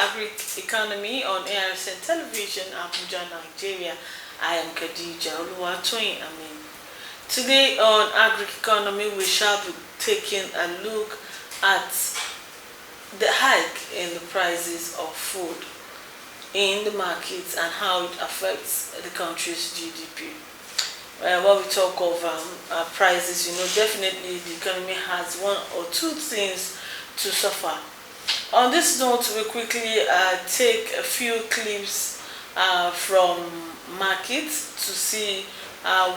Agric Economy on ARSN Television, Abuja, Nigeria. I am Khadija Oluwatoyin. Today on Agric Economy, we shall be taking a look at the hike in the prices of food in the markets and how it affects the country's GDP. When we talk of prices, definitely the economy has one or two things to suffer. On this note, we quickly take a few clips from markets to see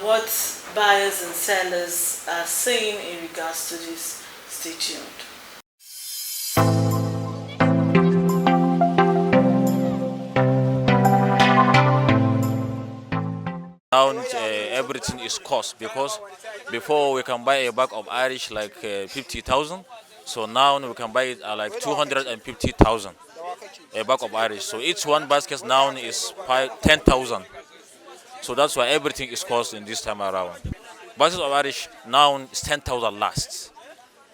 what buyers and sellers are saying in regards to this. Stay tuned. Now everything is cost, because before we can buy a bag of Irish like 50,000, so now we can buy it at like 250,000 a bag of Irish. So each one basket now is 10,000. So that's why everything is cost in this time around. Basket of Irish now is 10,000 last.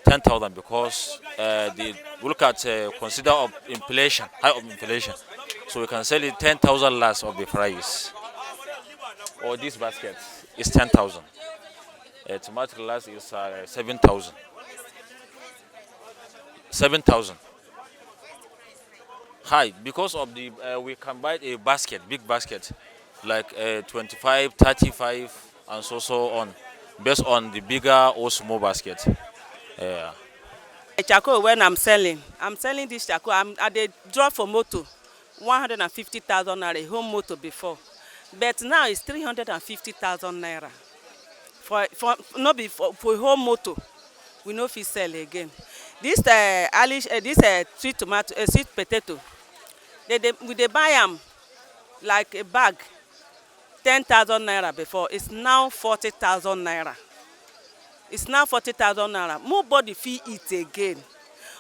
10,000 because we look at consider of inflation, high of inflation. So we can sell it 10,000 last of the price. Or this basket is 10,000. Tomato glass is 7,000. 7,000. High because of the we can buy a basket, big basket, like 25, 35, and so on, based on the bigger or small basket. Charcoal when I'm selling this charcoal. I dey drop for motor 150,000 naira, a home motor before. But now it's 350,000 naira. For not be for home motor, we no fit sell again. This sweet tomato, sweet potato, we dey buy am like a bag 10,000 naira before. It's now 40,000 naira. It's now 40,000 naira. Nobody fit eat again.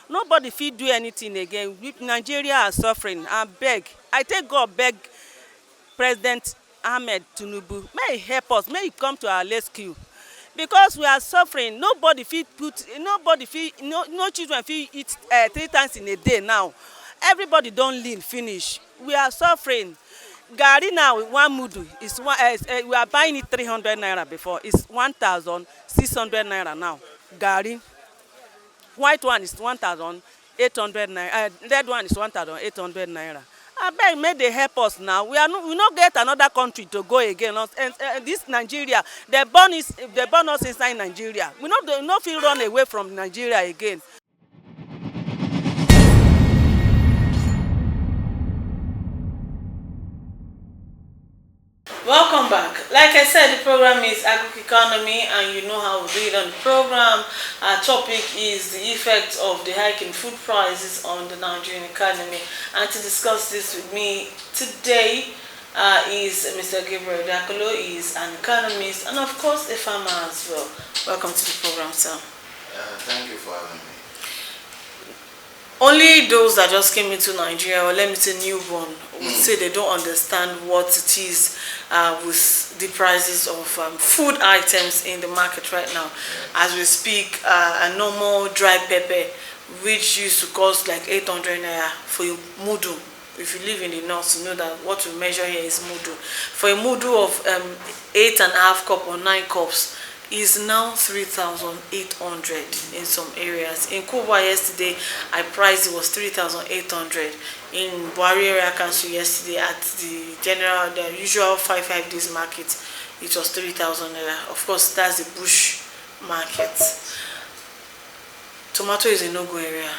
Nobody fit do anything again. Nigeria are suffering. I take God beg President Ahmed Tinubu, may he help us, may he come to our rescue, because we are suffering. Nobody fit no children fit eat 3 times in a day now. Everybody don't lean finish. We are suffering. Gari now, one mudu is we are buying it 300 naira before. It's 1,600 naira now. Gari, white one is 1,800 naira. Red one is 1,800 naira. I beg, may they help us now. We not get another country to go again. This Nigeria, they burn us inside Nigeria. We not feel run away from Nigeria again. Welcome back. Like I said, the program is Agric Economy, and you know how we do it on the program. Our topic is the effect of the hike in food prices on the Nigerian economy. And to discuss this with me today is Mr. Gabriel Dakolo. He is an economist and, of course, a farmer as well. Welcome to the program, sir. Thank you for having me. Only those that just came into Nigeria, or let me say newborn, would say they don't understand what it is with the prices of food items in the market right now. As we speak, a normal dry pepper, which used to cost like 800 naira for a mudu. If you live in the north, you know that what we measure here is mudu. For a mudu of 8.5 cup or 9 cups, is now 3,800 in some areas. In Kuba yesterday, I priced it was 3,800. In Buhari area council yesterday at the usual 5 days market, it was 3,000 naira. Of course, that's the bush market. Tomato is a no-go area.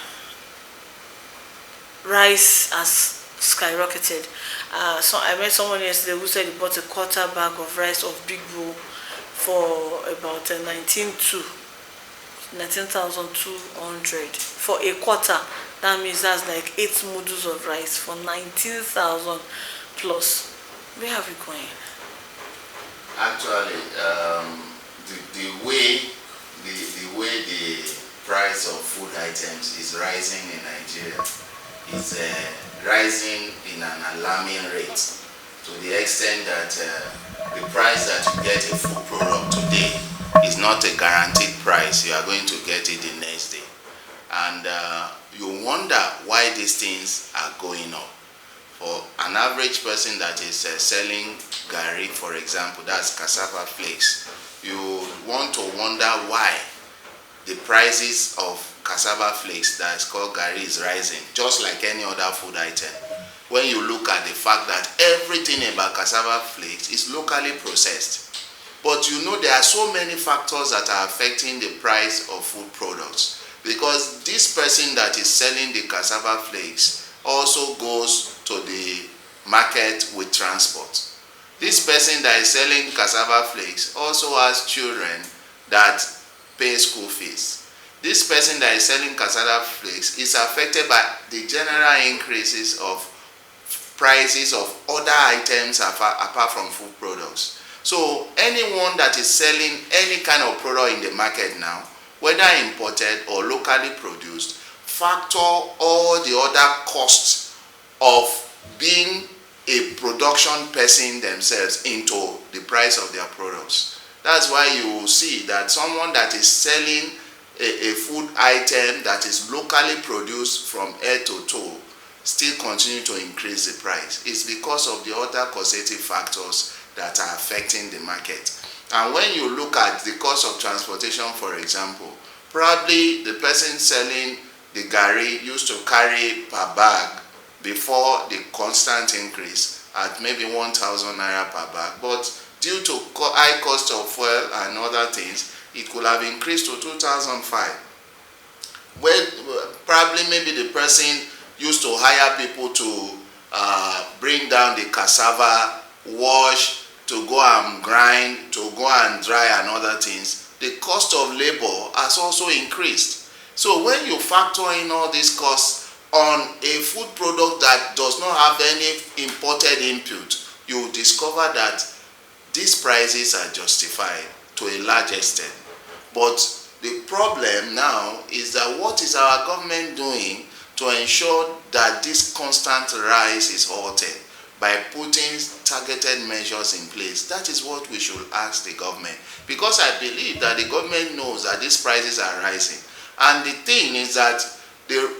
Rice has skyrocketed. So I met someone yesterday who said he bought a quarter bag of rice of big bowl for about 19,200 for a quarter. That means that's like 8 mudus of rice for 19,000 plus. Where have we going? Actually, the way the price of food items is rising in Nigeria is rising in an alarming rate, to the extent that the price that you get a food product today is not a guaranteed price. You are going to get it the next day. And you wonder why these things are going up. For an average person that is selling gari, for example, that's cassava flakes, you want to wonder why the prices of cassava flakes that is called gari is rising, just like any other food item. When you look at the fact that everything about cassava flakes is locally processed. But you know, there are so many factors that are affecting the price of food products, because this person that is selling the cassava flakes also goes to the market with transport. This person that is selling cassava flakes also has children that pay school fees. This person that is selling cassava flakes is affected by the general increases of prices of other items apart from food products. So anyone that is selling any kind of product in the market now, whether imported or locally produced, factor all the other costs of being a production person themselves into the price of their products. That's why you will see that someone that is selling a food item that is locally produced from head to toe still continue to increase the price. It's because of the other causative factors that are affecting the market. And when you look at the cost of transportation, for example, probably the person selling the gari used to carry per bag before the constant increase at maybe 1,000 naira per bag, but due to high cost of fuel and other things, it could have increased to 2,500. Well, probably maybe the person used to hire people to bring down the cassava, wash, to go and grind, to go and dry and other things. The cost of labor has also increased. So when you factor in all these costs on a food product that does not have any imported input, you will discover that these prices are justified to a large extent. But the problem now is that what is our government doing to ensure that this constant rise is halted by putting targeted measures in place? That is what we should ask the government, because I believe that the government knows that these prices are rising. And the thing is that the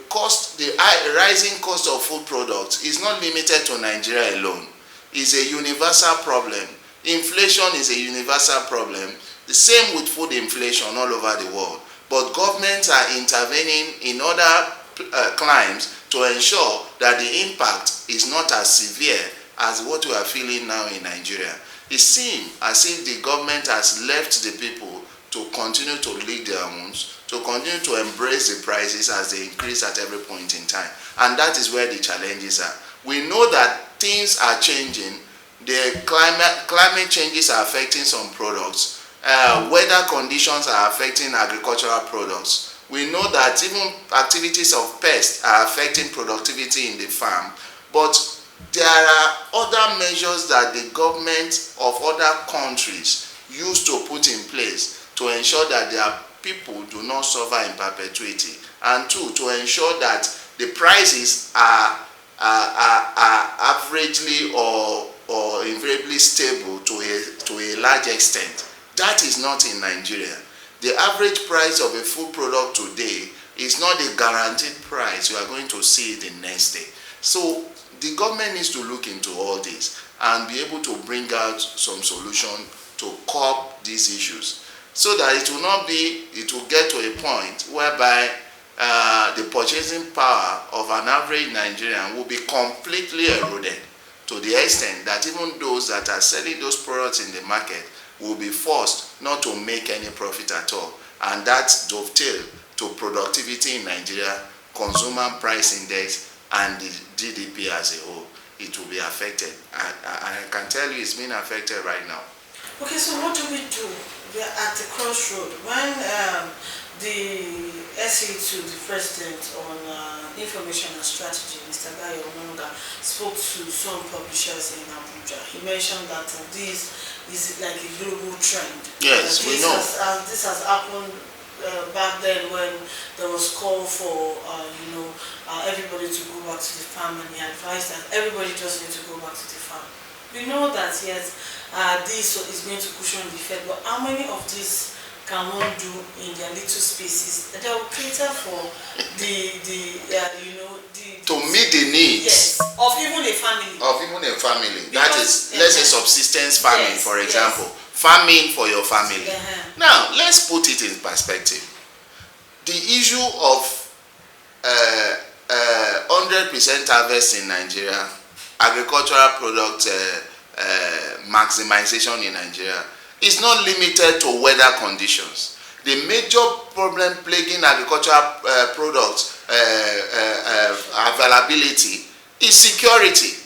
rising cost of food products is not limited to Nigeria alone. It's a universal problem. Inflation is a universal problem. The same with food inflation all over the world. But governments are intervening in other climes to ensure that the impact is not as severe as what we are feeling now in Nigeria. It seems as if the government has left the people to continue to lick their wounds, to continue to embrace the prices as they increase at every point in time. And that is where the challenges are. We know that things are changing. The climate changes are affecting some products. Weather conditions are affecting agricultural products. We know that even activities of pests are affecting productivity in the farm. But there are other measures that the government of other countries used to put in place to ensure that their people do not suffer in perpetuity, and two, to ensure that the prices are averagely or invariably stable to a large extent. That is not in Nigeria. The average price of a food product today is not the guaranteed price you are going to see the next day. So the government needs to look into all this and be able to bring out some solution to curb these issues, so that it will get to a point whereby the purchasing power of an average Nigerian will be completely eroded, to the extent that even those that are selling those products in the market will be forced not to make any profit at all. And that dovetails to productivity in Nigeria, consumer price index, and the GDP as a whole. It will be affected. And I can tell you it's being affected right now. Okay, so what do? We are at the crossroad. When the essay to the president on information and strategy, Mr. Bayo Ononuga, spoke to some publishers in Abuja, he mentioned that this is like a global trend. Yes, we know. This has happened back then when there was call for everybody to go back to the farm, and he advised that everybody just need to go back to the farm. We know that yes, this is going to cushion the effect, but how many of these can one do in their little spaces that will cater for the to meet the needs, yes, of even a family. That is, let's say, subsistence farming, yes, for example. Yes. Farming for your family. Now, let's put it in perspective. The issue of 100% harvest in Nigeria, agricultural product maximization in Nigeria, is not limited to weather conditions. The major problem plaguing agricultural products availability is security.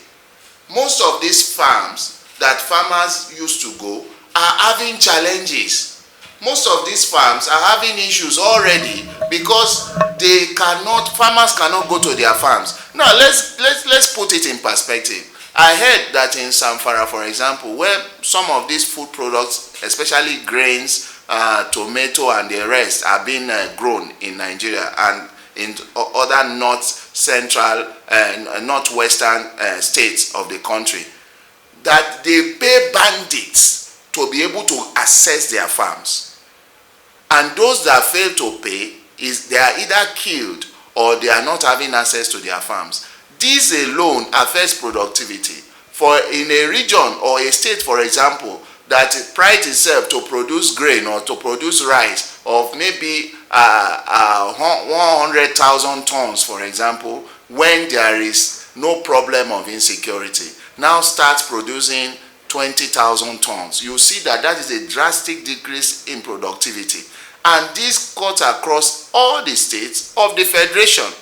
Most of these farms that farmers used to go are having challenges. Most of these farms are having issues already because farmers cannot go to their farms. Now let's put it in perspective. I heard that in Zamfara, for example, where some of these food products, especially grains, tomato and the rest, are being grown in Nigeria and in other northwestern states of the country, that they pay bandits to be able to access their farms. And those that fail to pay, they are either killed or they are not having access to their farms. This alone affects productivity. For in a region or a state, for example, that prides itself to produce grain or to produce rice of maybe 100,000 tons, for example, when there is no problem of insecurity, now starts producing 20,000 tons. You see that is a drastic decrease in productivity. And this cuts across all the states of the Federation.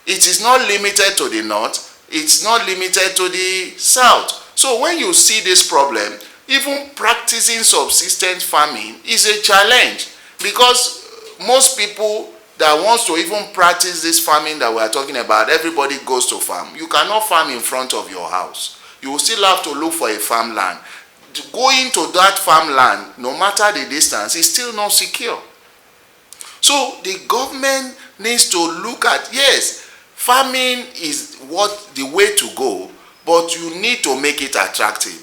It is not limited to the north, it's not limited to the south. So when you see this problem, even practicing subsistence farming is a challenge, because most people that wants to even practice this farming that we are talking about, everybody goes to farm. You cannot farm in front of your house. You will still have to look for a farmland. Going to that farmland, no matter the distance, is still not secure. So the government needs to look at, yes, farming is the way to go, but you need to make it attractive.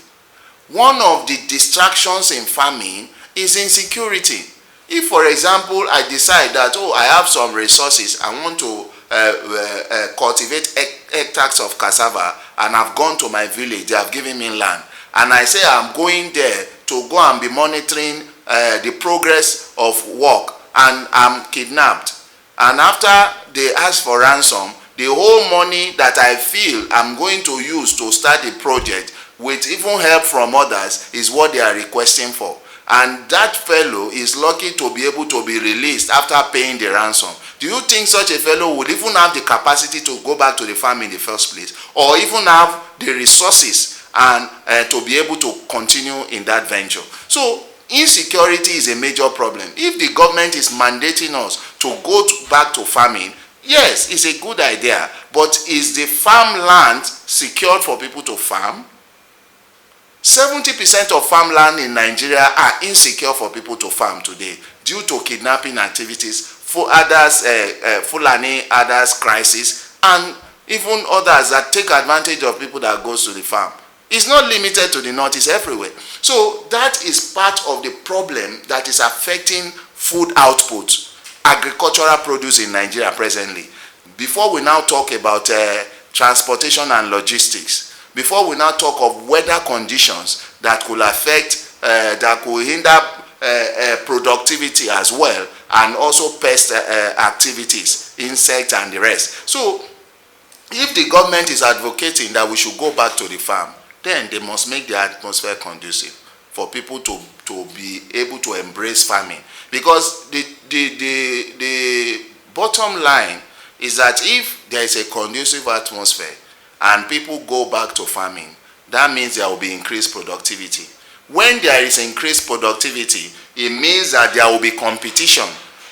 One of the distractions in farming is insecurity. If, for example, I decide that, I have some resources, I want to cultivate hectares of cassava, and I've gone to my village, they have given me land, and I say I'm going there to go and be monitoring the progress of work, and I'm kidnapped. And after they ask for ransom, the whole money that I feel I'm going to use to start the project, with even help from others, is what they are requesting for. And that fellow is lucky to be able to be released after paying the ransom. Do you think such a fellow would even have the capacity to go back to the farm in the first place, or even have the resources and to be able to continue in that venture? So insecurity is a major problem. If the government is mandating us to go back to farming, yes, it's a good idea, but is the farmland secured for people to farm? 70% of farmland in Nigeria are insecure for people to farm today due to kidnapping activities, Fulani, others crisis, and even others that take advantage of people that goes to the farm. It's not limited to the north, it's everywhere. So that is part of the problem that is affecting food output, agricultural produce in Nigeria presently. Before we now talk about transportation and logistics, before we now talk of weather conditions that could affect, that could hinder productivity as well, and also pest activities, insects and the rest. So if the government is advocating that we should go back to the farm, then they must make the atmosphere conducive for people to be able to embrace farming. Because the bottom line is that if there is a conducive atmosphere and people go back to farming, that means there will be increased productivity. When there is increased productivity, it means that there will be competition.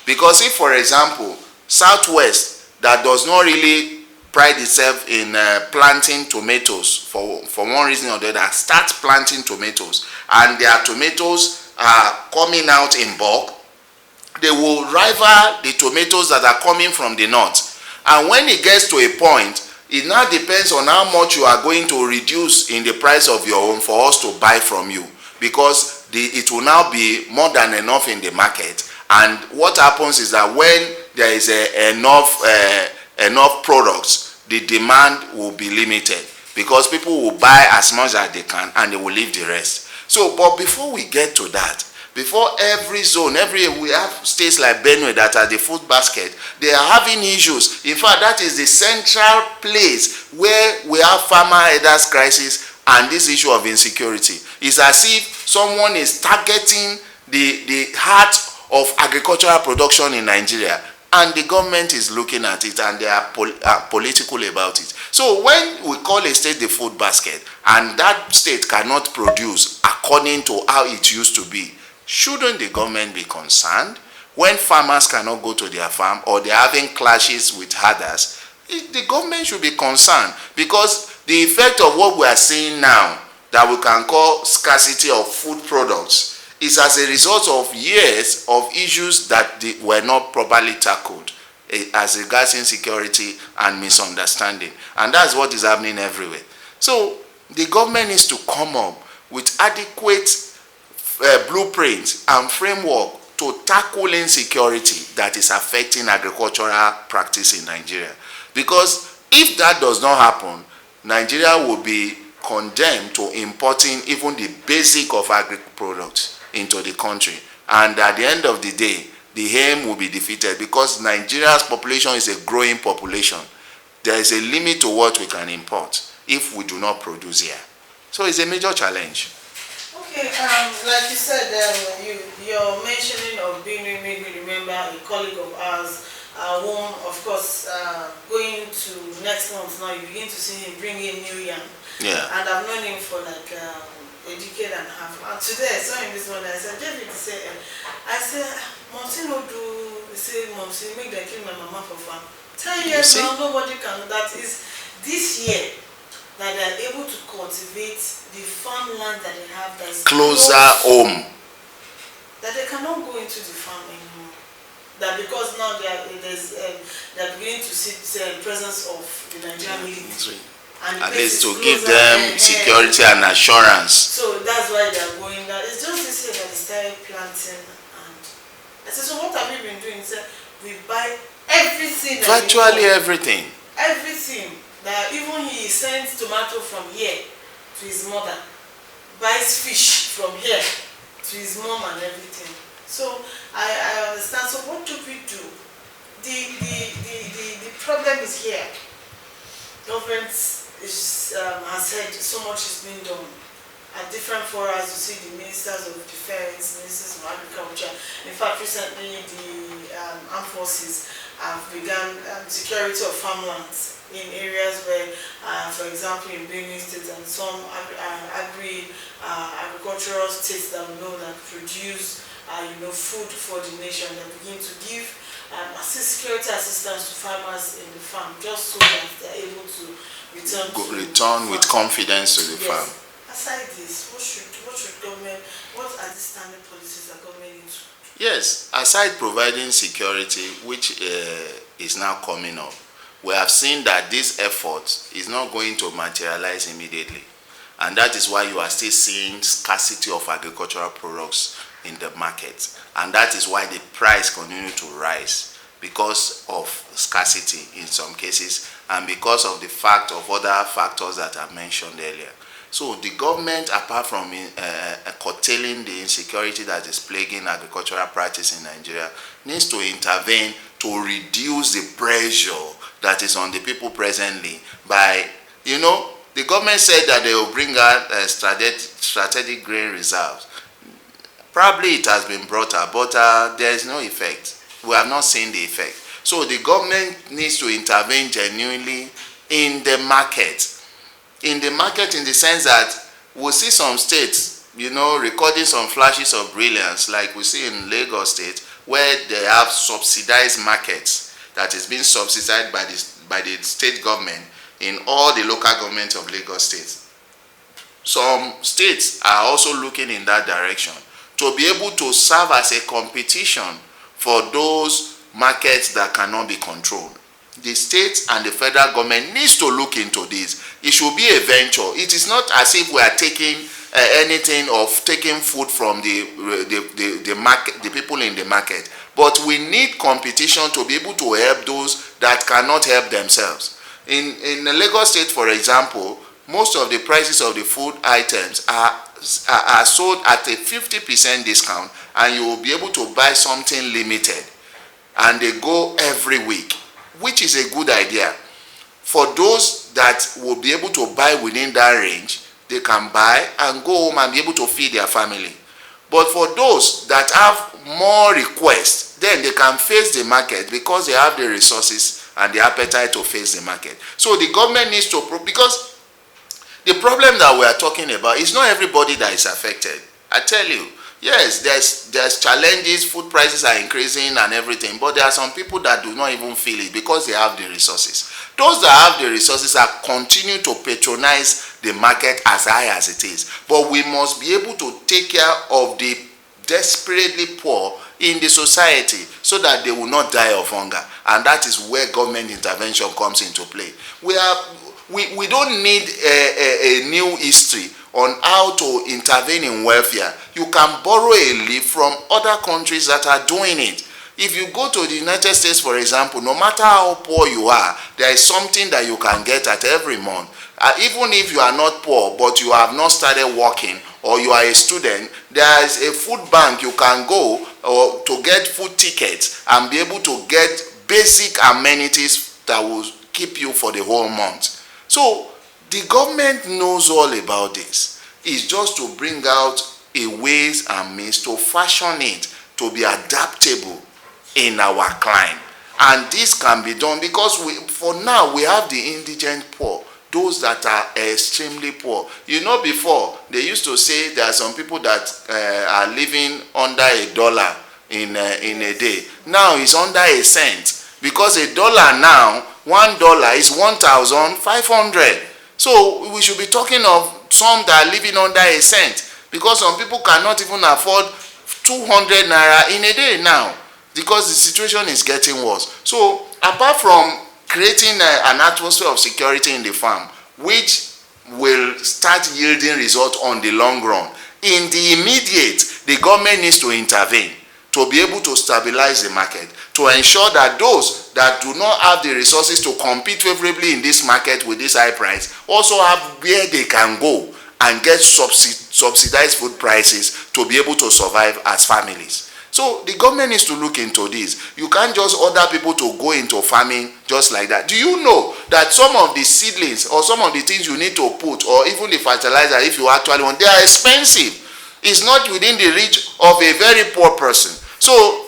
Because if, for example, Southwest, that does not really pride itself in planting tomatoes for one reason or the other, starts planting tomatoes, and their tomatoes are coming out in bulk, they will rival the tomatoes that are coming from the north. And when it gets to a point, it now depends on how much you are going to reduce in the price of your own for us to buy from you. Because it will now be more than enough in the market. And what happens is that when there is enough products, the demand will be limited, because people will buy as much as they can and they will leave the rest. So, but before we get to that, before every zone, we have states like Benue that are the food basket, they are having issues. In fact, that is the central place where we have farmer headers crisis and this issue of insecurity. It's as if someone is targeting the heart of agricultural production in Nigeria, and the government is looking at it and they are political about it. So when we call a state the food basket and that state cannot produce according to how it used to be, shouldn't the government be concerned? When farmers cannot go to their farm or they're having clashes with herders, the government should be concerned, because the effect of what we are seeing now that we can call scarcity of food products is as a result of years of issues that were not properly tackled as regards insecurity and misunderstanding. And that's what is happening everywhere. So the government needs to come up with adequate blueprints and framework to tackle insecurity that is affecting agricultural practice in Nigeria. Because if that does not happen, Nigeria will be condemned to importing even the basic of agri products into the country, and at the end of the day the aim will be defeated, because Nigeria's population is a growing population. There is a limit to what we can import if we do not produce here. So it's a major challenge. Okay, like you said, your mentioning of Benue made me remember a colleague of ours, whom, of course, going to next month now, you begin to see him bring in new yam. Yeah. And I've known him for like a decade and a half. And today I saw him this morning. I said, David, I said, Momsi no do, say, Momsi, make them kill my mama for farm. 10 years now, nobody can. That is this year that they are able to cultivate the farmland that they have that is closer home. That they cannot go into the farm anymore. That because now they are beginning to see the presence of the Nigerian military. And at least to give them security and assurance. So that's why they are going there. It's just this year that they started planting. And I said, so what have you been doing? He said, we buy everything. Virtually everything. Everything. That even he sends tomato from here to his mother, buys fish from here to his mom and everything. So I understand. So what do we do? The problem is here. Government has said so much is being done. At different forums, you see the ministers of defense, ministers of agriculture. In fact, recently the armed forces have begun security of farmlands in areas where, for example, in Benue State and some agricultural states that we know that produce food for the nation, that begin to give security assistance to farmers in the farm, just so that they're able to return with confidence to the farm. Aside this, what should government, what are the standard policies that government needs to do? Yes, aside providing security, which is now coming up, we have seen that this effort is not going to materialize immediately. And that is why you are still seeing scarcity of agricultural products in the market. And that is why the price continues to rise, because of scarcity in some cases and because of the fact of other factors that I mentioned earlier. So the government, apart from curtailing the insecurity that is plaguing agricultural practice in Nigeria, needs to intervene to reduce the pressure that is on the people presently by, the government said that they will bring out strategic grain reserves. Probably it has been brought up, but there is no effect. We have not seen the effect. So the government needs to intervene genuinely in the market. In the market, in the sense that we'll see some states, recording some flashes of brilliance, like we see in Lagos State, where they have subsidized markets that is being subsidized by the state government in all the local governments of Lagos State. Some states are also looking in that direction to be able to serve as a competition for those markets that cannot be controlled. The state and the federal government needs to look into this. It should be a venture. It is not as if we are taking anything of taking food from the market, the people in the market. But we need competition to be able to help those that cannot help themselves. In Lagos State, for example, most of the prices of the food items are sold at a 50% discount, and you will be able to buy something limited, and they go every week, which is a good idea. For those that will be able to buy within that range, they can buy and go home and be able to feed their family. But for those that have more requests, then they can face the market because they have the resources and the appetite to face the market. So the government needs to, because the problem that we are talking about is not everybody that is affected. I tell you, yes, there's challenges, food prices are increasing and everything, but there are some people that do not even feel it because they have the resources. Those that have the resources are continue to patronize the market as high as it is. But we must be able to take care of the desperately poor in the society so that they will not die of hunger. And that is where government intervention comes into play. We don't need a new history on how to intervene in welfare. You can borrow a leaf from other countries that are doing it. If you go to the United States, for example, no matter how poor you are, there is something that you can get at every month. Even if you are not poor, but you have not started working, or you are a student, there is a food bank you can go or to get food tickets and be able to get basic amenities that will keep you for the whole month. So the government knows all about this. It's just to bring out a ways and means to fashion it to be adaptable in our climate. And this can be done because for now we have the indigent poor, those that are extremely poor. You know, before they used to say there are some people that are living under $1 in a day. Now it's under a cent, because $1 now, $1 is 1,500. So we should be talking of some that are living under a cent, because some people cannot even afford 200 naira in a day now, because the situation is getting worse. So apart from creating an atmosphere of security in the farm, which will start yielding results on the long run, in the immediate, the government needs to intervene to be able to stabilize the market, to ensure that those that do not have the resources to compete favorably in this market with this high price also have where they can go and get subsidized food prices to be able to survive as families. So the government needs to look into this. You can't just order people to go into farming just like that. Do you know that some of the seedlings or some of the things you need to put, or even the fertilizer, if you actually want, they are expensive. It's not within the reach of a very poor person. So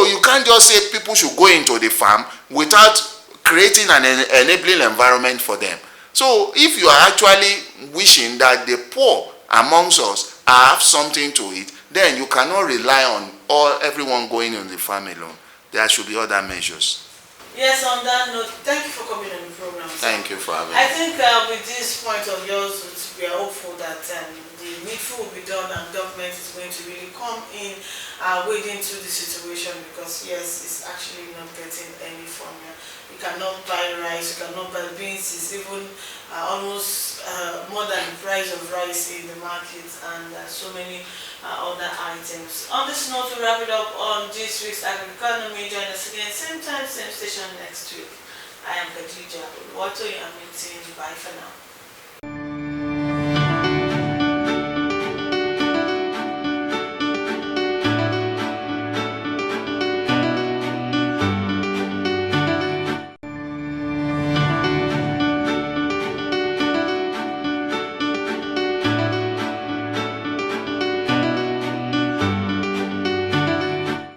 you can't just say people should go into the farm without creating an enabling environment for them. So if you are actually wishing that the poor amongst us have something to eat, then you cannot rely on everyone going on the farm alone. There should be other measures. Yes, on that note, thank you for coming on the program. Thank you for having me. I think with this point of yours, we are hopeful that the needful will be done and government is going to really come in wade into the situation, because yes, it's actually not getting any formula. You cannot buy rice, you cannot buy beans. It's even almost more than the price of rice in the market, and so many other items. On this note, we wrap it up on this week's Agric Economy. Join us again, same time, same station next week. I am Khadija. What are you? Bye for now.